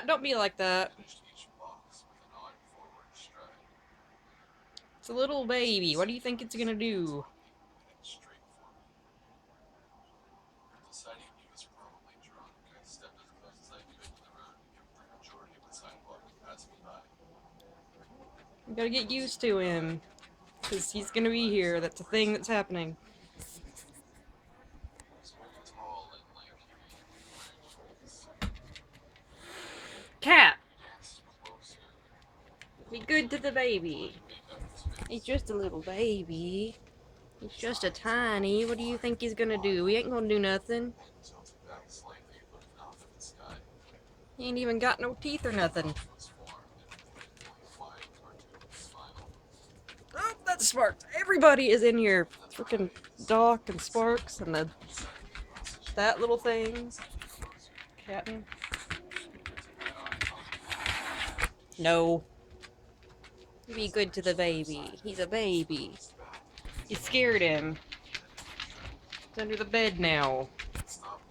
Cat, don't be like that. It's a little baby. What do you think it's gonna do? You gotta get used to him. Because he's gonna be here. That's a thing that's happening. Cat! Be good to the baby. He's just a little baby. He's just a tiny. What do you think he's gonna do? He ain't gonna do nothing. He ain't even got no teeth or nothing. Oh, that's Sparks. Everybody is in here. Freaking Doc and Sparks and that little thing. Kitten. No. Be good to the baby. He's a baby. You scared him. He's under the bed now.